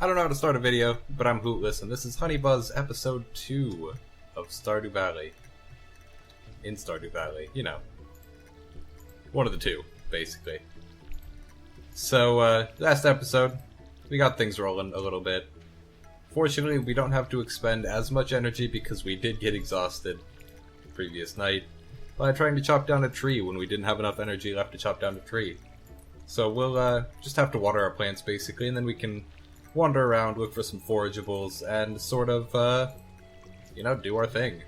I don't know how to start a video, but I'm Hootless, and this is Honeybuzz episode 2 of Stardew Valley. In Stardew Valley, you know. One of the two, basically. So, last episode, we got things rolling a little bit. Fortunately, we don't have to expend as much energy because we did get exhausted the previous night by trying to chop down a tree when we didn't have enough energy left to chop down a tree. So we'll just have to water our plants, basically, and then we can wander around, look for some forageables, and sort of, do our thing.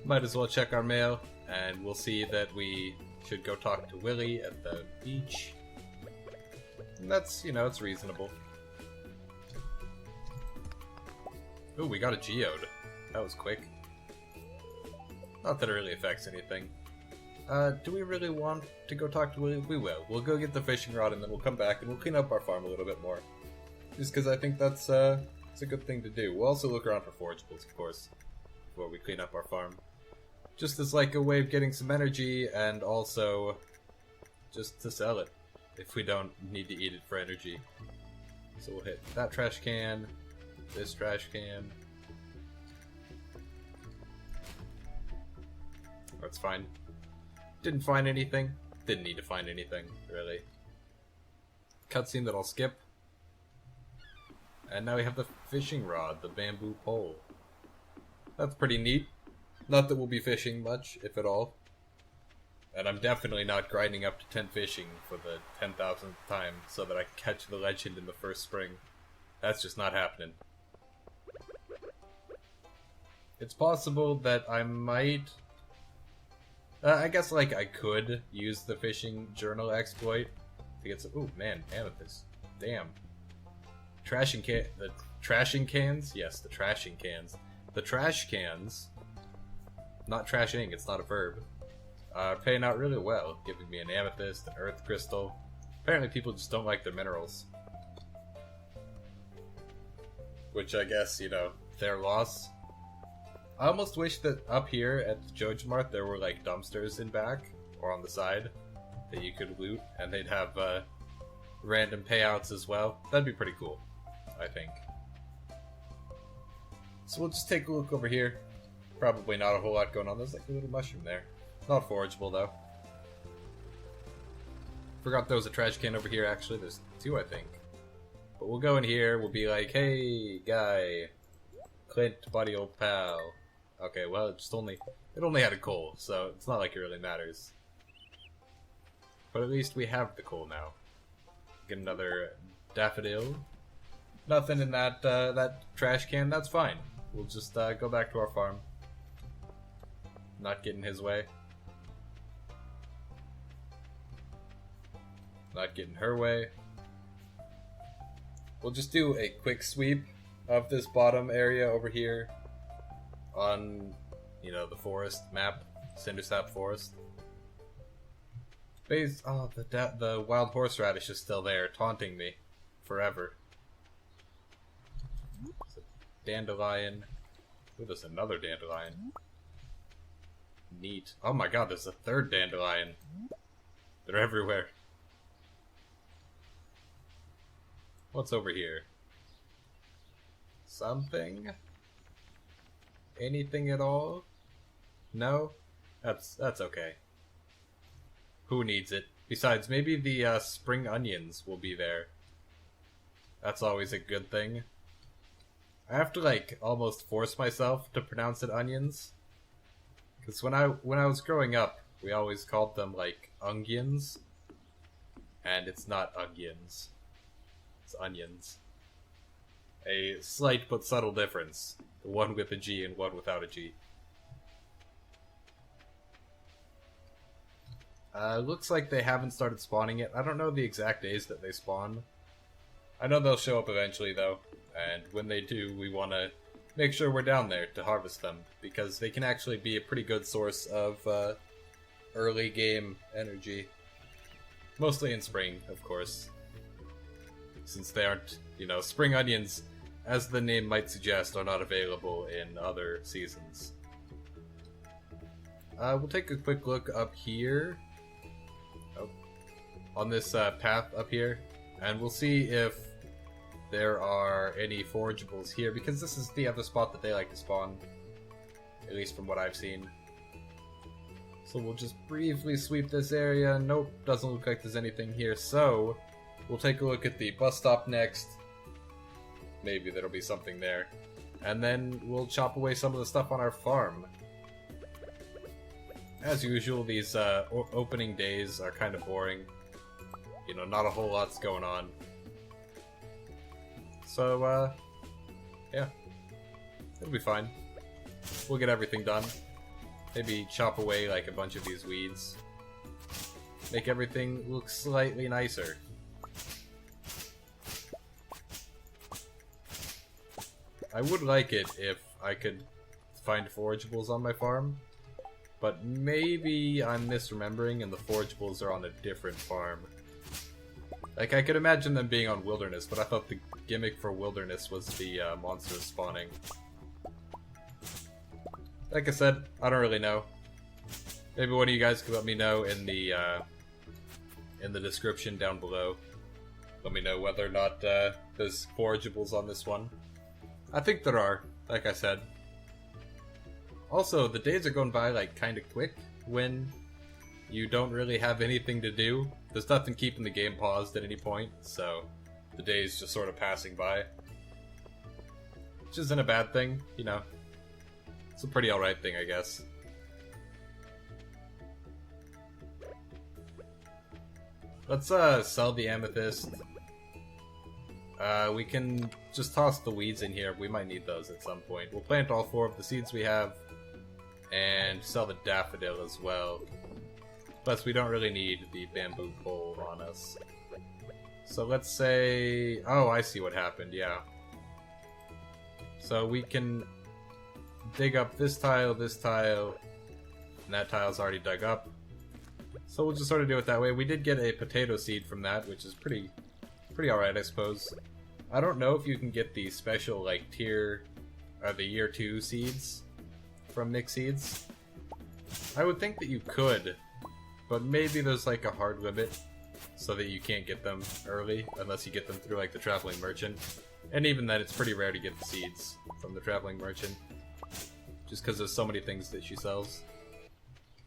Might as well check our mail, and we'll see that we should go talk to Willie at the beach. And that's, it's reasonable. Ooh, we got a geode. That was quick. Not that it really affects anything. Do we really want to go talk to Willie? We will. We'll go get the fishing rod and then we'll come back and we'll clean up our farm a little bit more. Just because I think that's it's a good thing to do. We'll also look around for forageables, of course, before we clean up our farm. Just as like a way of getting some energy and also just to sell it if we don't need to eat it for energy. So we'll hit that trash can, this trash can. That's fine. Didn't find anything. Didn't need to find anything, really. Cutscene that I'll skip. And now we have the fishing rod, the bamboo pole. That's pretty neat. Not that we'll be fishing much, if at all. And I'm definitely not grinding up to 10 fishing for the 10,000th time so that I can catch the legend in the first spring. That's just not happening. It's possible that I might... I guess, I could use the fishing journal exploit to get some... Ooh, man, amethyst. Damn. The trashing cans? Yes, the trashing cans. The trash cans, not trashing, it's not a verb, are paying out really well, giving me an amethyst, an earth crystal. Apparently people just don't like their minerals. Which I guess, their loss. I almost wish that up here at Joja Mart there were dumpsters in back or on the side that you could loot, and they'd have random payouts as well. That'd be pretty cool, I think. So we'll just take a look over here. Probably not a whole lot going on. There's a little mushroom there. Not forageable though. Forgot there was a trash can over here actually. There's two, I think. But we'll go in here. We'll be like, hey guy, Clint, buddy, old pal. Okay, well, it only had a coal, so it's not like it really matters. But at least we have the coal now. Get another daffodil. Nothing in that trash can, that's fine. We'll just go back to our farm. Not get in his way. Not get in her way. We'll just do a quick sweep of this bottom area over here. On, the forest map, Cindersap Forest. The wild horseradish is still there, taunting me forever. There's a dandelion. Ooh, there's another dandelion. Neat. Oh my god, there's a third dandelion. They're everywhere. What's over here? Something? Anything at all? No? That's okay. Who needs it? Besides, maybe the spring onions will be there. That's always a good thing. I have to almost force myself to pronounce it onions. Because when I was growing up, we always called them onions. And it's not onions. It's onions. A slight but subtle difference. One with a G and one without a G. Looks like they haven't started spawning yet. I don't know the exact days that they spawn. I know they'll show up eventually, though. And when they do, we want to make sure we're down there to harvest them. Because they can actually be a pretty good source of early game energy. Mostly in spring, of course. Since they aren't, spring onions, as the name might suggest, are not available in other seasons. We'll take a quick look up here. Oh. On this path up here. And we'll see if there are any forageables here, because this is the other spot that they like to spawn. At least from what I've seen. So we'll just briefly sweep this area. Nope, doesn't look like there's anything here. So, we'll take a look at the bus stop next. Maybe there'll be something there. And then we'll chop away some of the stuff on our farm. As usual, these opening days are kind of boring. You know, not a whole lot's going on. So, yeah. It'll be fine. We'll get everything done. Maybe chop away like a bunch of these weeds. Make everything look slightly nicer. I would like it if I could find forageables on my farm. But maybe I'm misremembering and the forageables are on a different farm. Like, I could imagine them being on Wilderness, but I thought the gimmick for Wilderness was the monsters spawning. Like I said, I don't really know. Maybe one of you guys could let me know in the description down below. Let me know whether or not there's forageables on this one. I think there are, like I said. Also, the days are going by like kind of quick when you don't really have anything to do. There's nothing keeping the game paused at any point, so the days just sort of passing by. Which isn't a bad thing, you know. It's a pretty alright thing, I guess. Let's sell the amethyst. We can just toss the weeds in here. We might need those at some point. We'll plant all 4 of the seeds we have. And sell the daffodil as well. Plus, we don't really need the bamboo pole on us. So let's say... Oh, I see what happened, yeah. So we can dig up this tile, and that tile's already dug up. So we'll just sort of do it that way. We did get a potato seed from that, which is pretty alright, I suppose. I don't know if you can get the special, like, the year 2 seeds from Mix Seeds. I would think that you could, but maybe there's, like, a hard limit so that you can't get them early, unless you get them through, like, the Traveling Merchant. And even then, it's pretty rare to get the seeds from the Traveling Merchant, just because there's so many things that she sells.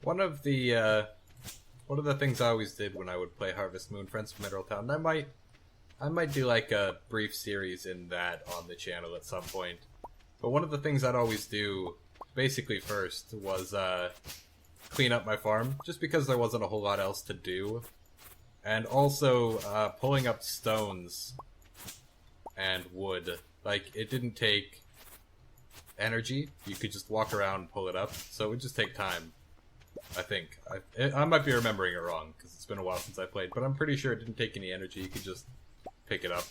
One of the things I always did when I would play Harvest Moon Friends of Mineral Town, I might do like a brief series in that on the channel at some point. But one of the things I'd always do, basically first, was clean up my farm, just because there wasn't a whole lot else to do. And also pulling up stones and wood. Like, it didn't take energy, you could just walk around and pull it up, so it would just take time. I think. I might be remembering it wrong, because it's been a while since I played, but I'm pretty sure it didn't take any energy. You could just pick it up.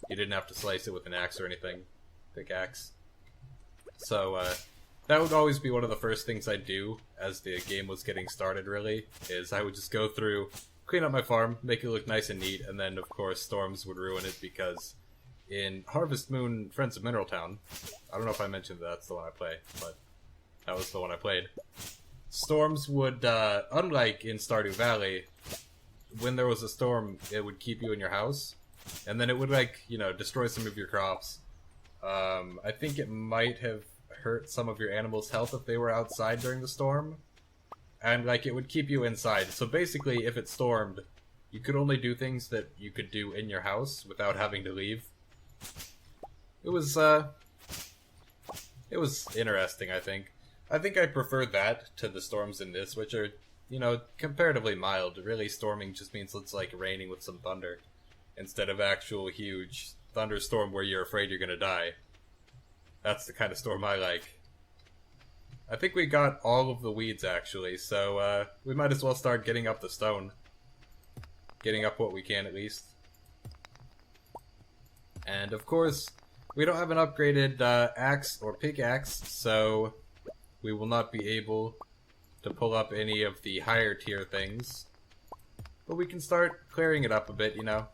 You didn't have to slice it with an axe or anything. Pickaxe. So, that would always be one of the first things I'd do as the game was getting started, really, is I would just go through, clean up my farm, make it look nice and neat, and then, of course, storms would ruin it, because in Harvest Moon Friends of Mineral Town, I don't know if I mentioned that's the one I play, but that was the one I played. Storms would, unlike in Stardew Valley, when there was a storm, it would keep you in your house, and then it would, like, you know, destroy some of your crops. I think it might have hurt some of your animals' health if they were outside during the storm, and, like, it would keep you inside. So basically, if it stormed, you could only do things that you could do in your house without having to leave. It was interesting, I think. I think I prefer that to the storms in this, which are, you know, comparatively mild. Really, storming just means it's like raining with some thunder, instead of actual huge thunderstorm where you're afraid you're gonna die. That's the kind of storm I like. I think we got all of the weeds, actually, so we might as well start getting up the stone. Getting up what we can, at least. And, of course, we don't have an upgraded axe or pickaxe, so we will not be able to pull up any of the higher tier things. But we can start clearing it up a bit, you know.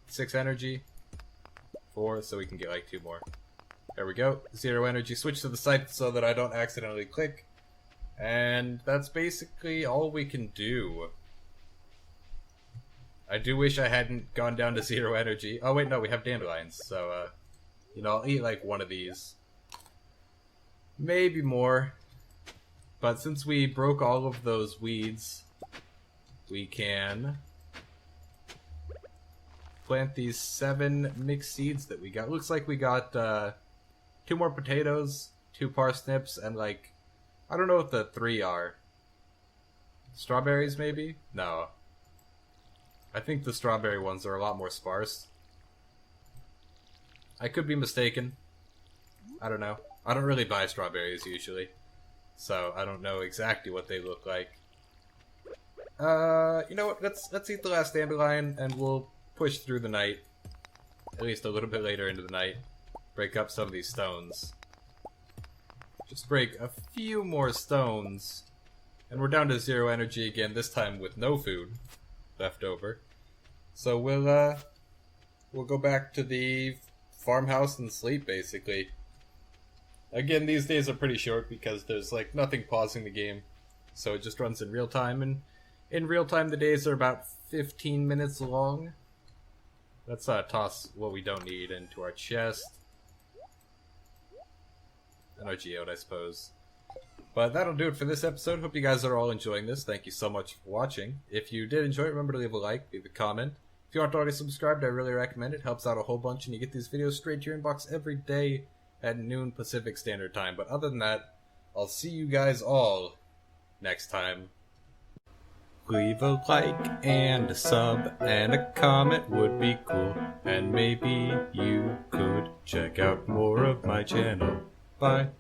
6 energy. 4, so we can get like 2 more. There we go. 0 energy. Switch to the side so that I don't accidentally click. And that's basically all we can do. I do wish I hadn't gone down to 0 energy. Oh wait, no, we have dandelions, so, you know, I'll eat like one of these. Maybe more. But since we broke all of those weeds, we can plant these 7 mixed seeds that we got. Looks like we got 2 more potatoes, 2 parsnips, and like, I don't know what the 3 are. Strawberries, maybe? No. I think the strawberry ones are a lot more sparse. I could be mistaken. I don't know. I don't really buy strawberries usually, so I don't know exactly what they look like. You know what? Let's eat the last dandelion, and we'll push through the night. At least a little bit later into the night. Break up some of these stones. Just break a few more stones, and we're down to 0 energy again. This time with no food left over. So we'll go back to the farmhouse and sleep, basically. Again, these days are pretty short because there's like nothing pausing the game, so it just runs in real time, and in real time the days are about 15 minutes long. Let's toss what we don't need into our chest. And our geode, I suppose. But that'll do it for this episode. Hope you guys are all enjoying this. Thank you so much for watching. If you did enjoy it, remember to leave a like, leave a comment. If you aren't already subscribed, I really recommend it. Helps out a whole bunch, and you get these videos straight to your inbox every day at noon Pacific Standard Time. But other than that, I'll see you guys all next time. Leave a like and a sub and a comment would be cool. And maybe you could check out more of my channel. Bye.